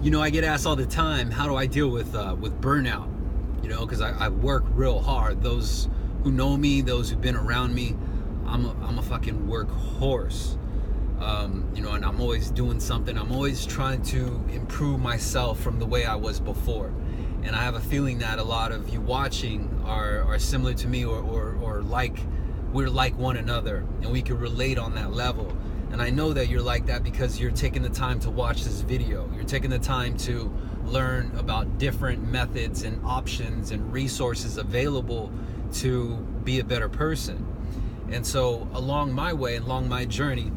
I get asked all the time, how do I deal with burnout? Because I work real hard. Those who know me, those who've been around me, I'm a fucking workhorse. And I'm always doing something. I'm always trying to improve myself from the way I was before. And I have a feeling that a lot of you watching are similar to me, or like we're like one another, and we can relate on that level. And I know that you're like that because you're taking the time to watch this video. You're taking the time to learn about different methods and options and resources available to be a better person. And so along my way, along my journey,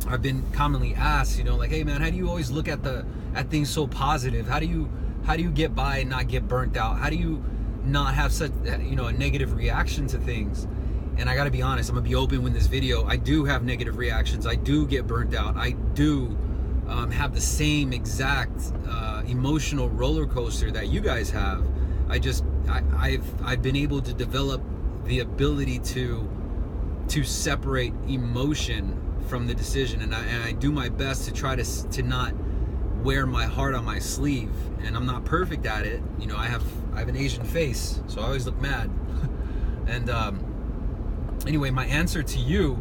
I've been commonly asked, like, hey man, how do you always look at things so positive? How do you get by and not get burnt out? How do you not have such a negative reaction to things? And I gotta be honest, I'm gonna be open with this video. I do have negative reactions. I do get burnt out. I do have the same exact emotional roller coaster that you guys have. I've been able to develop the ability to separate emotion from the decision, and I do my best to try to not wear my heart on my sleeve. And I'm not perfect at it. I have an Asian face, so I always look mad. And anyway, my answer to you,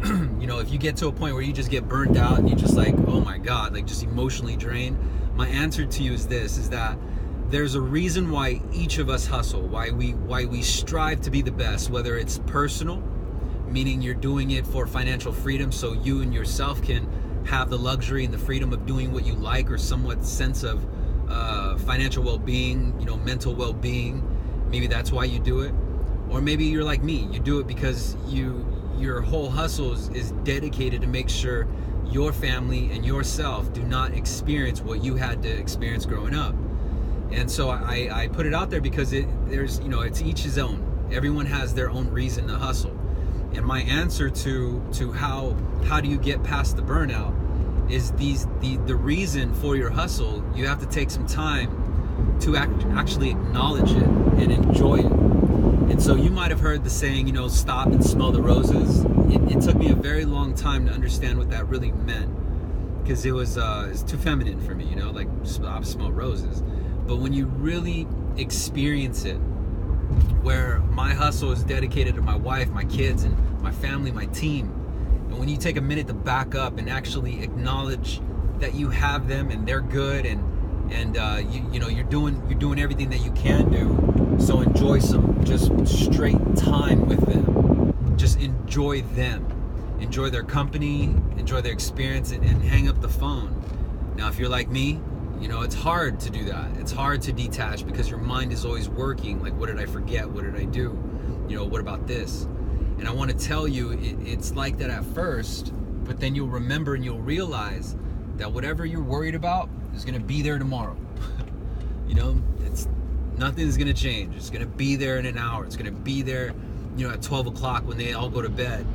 if you get to a point where you just get burnt out and you're just like, oh my God, like just emotionally drained, my answer to you is this, is that there's a reason why each of us hustle, why we strive to be the best, whether it's personal, meaning you're doing it for financial freedom so you and yourself can have the luxury and the freedom of doing what you like, or somewhat sense of financial well-being, mental well-being. Maybe that's why you do it. Or maybe you're like me, you do it because your whole hustle is dedicated to make sure your family and yourself do not experience what you had to experience growing up. And so I put it out there because it's each his own. Everyone has their own reason to hustle. And my answer to how do you get past the burnout is the reason for your hustle. You have to take some time to actually acknowledge it and enjoy it. And so you might have heard the saying, stop and smell the roses. It took me a very long time to understand what that really meant, because it's too feminine for me, like stop, smell roses. But when you really experience it, where my hustle is dedicated to my wife, my kids, and my family, my team, and when you take a minute to back up and actually acknowledge that you have them and they're good, and you're doing everything that you can do, so enjoy some just straight time with them. Just enjoy them, enjoy their company, enjoy their experience, and hang up the phone. Now, if you're like me, it's hard to do that. It's hard to detach because your mind is always working. Like, what did I forget? What did I do? What about this? And I want to tell you, it's like that at first, but then you'll remember and you'll realize that whatever you're worried about is going to be there tomorrow. Nothing's going to change. It's going to be there in an hour. It's going to be there, at 12 o'clock when they all go to bed.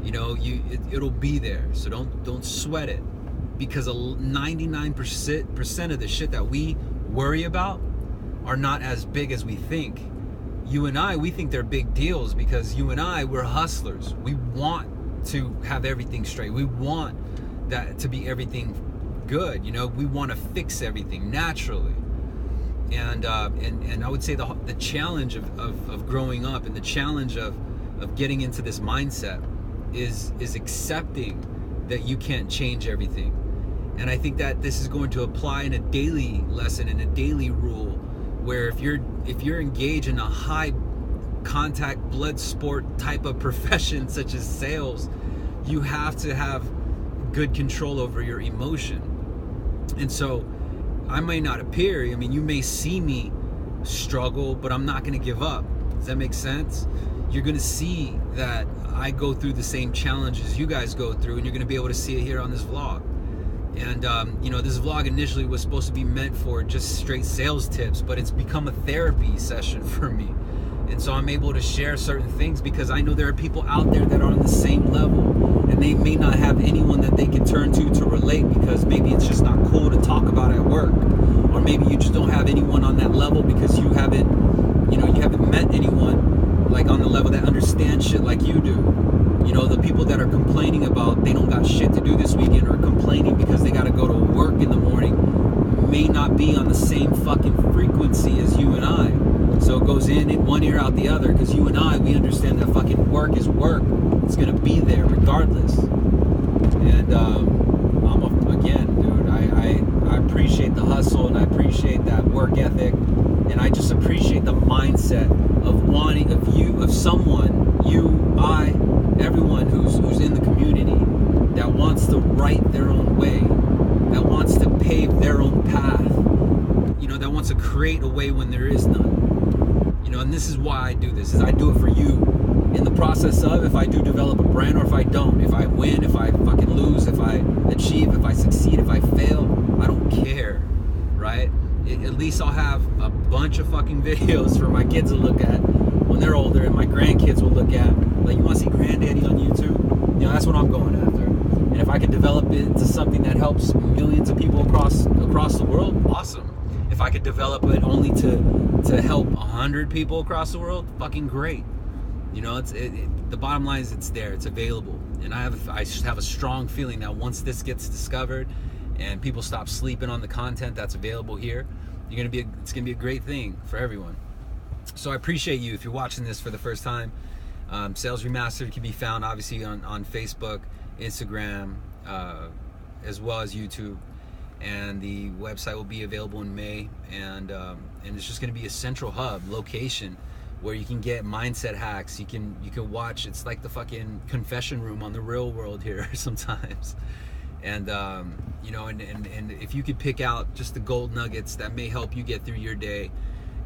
It'll be there. So don't sweat it. Because 99% of the shit that we worry about are not as big as we think. You and I, we think they're big deals because you and I, we're hustlers. We want to have everything straight. We want that to be everything good. We want to fix everything naturally. And I would say the challenge of growing up, and the challenge of getting into this mindset is accepting that you can't change everything. And I think that this is going to apply in a daily lesson, in a daily rule, where if you're engaged in a high contact blood sport type of profession such as sales, you have to have good control over your emotion. And so I may not appear, you may see me struggle, but I'm not going to give up. Does that make sense? You're going to see that I go through the same challenges you guys go through, and you're going to be able to see it here on this vlog. And this vlog initially was supposed to be meant for just straight sales tips, but it's become a therapy session for me. And so I'm able to share certain things because I know there are people out there that are on the same level, and they may not have anyone that they can turn to relate, because maybe it's just not cool to talk about at work, or maybe you just don't have anyone on that level because you haven't met anyone like on the level that understands shit like you do. The people that are complaining about they don't got shit to do this weekend, or complaining because they got to go to work in the morning, may not be on the same fucking frequency as you and I. So it goes in one ear out the other, because you and I, we understand that fucking work is work. It's gonna be there regardless. And again, dude, I appreciate the hustle, and I appreciate that work ethic, and I just appreciate the mindset of wanting, of someone, you, I, everyone who's in the community that wants to write their own way, that wants to pave their own path, that wants to create a way when there is none. And this is why I do this, is I do it for you. In the process of, if I do develop a brand or if I don't, if I win, if I fucking lose, if I achieve, if I succeed, if I fail, I don't care, right? At least I'll have a bunch of fucking videos for my kids to look at when they're older, and my grandkids will look at. Like, you want to see Granddaddy on YouTube? That's what I'm going after. And if I could develop it into something that helps millions of people across the world, awesome. If I could develop it only to help 100 people across the world, fucking great. The bottom line is it's there, it's available. And I just have a strong feeling that once this gets discovered and people stop sleeping on the content that's available here, it's gonna be a great thing for everyone. So I appreciate you if you're watching this for the first time. Sales Remastered can be found obviously on Facebook, Instagram, as well as YouTube. And the website will be available in May, and it's just going to be a central hub location where you can get mindset hacks. You can watch. It's like the fucking confession room on The Real World here sometimes. And and if you could pick out just the gold nuggets that may help you get through your day,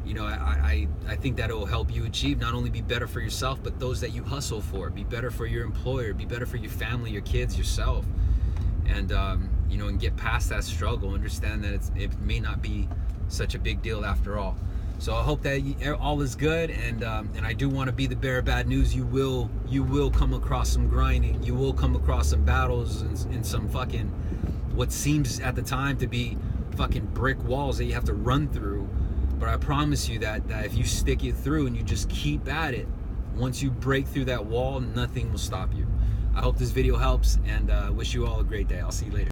I think that it will help you achieve, not only be better for yourself, but those that you hustle for. Be better for your employer, be better for your family, your kids, yourself. And and get past that struggle. Understand that it may not be such a big deal after all. So I hope that all is good, and I do want to be the bearer of bad news. You will come across some grinding. You will come across some battles and some fucking, what seems at the time to be fucking brick walls that you have to run through. But I promise you that if you stick it through and you just keep at it, once you break through that wall, nothing will stop you. I hope this video helps, and wish you all a great day. I'll see you later.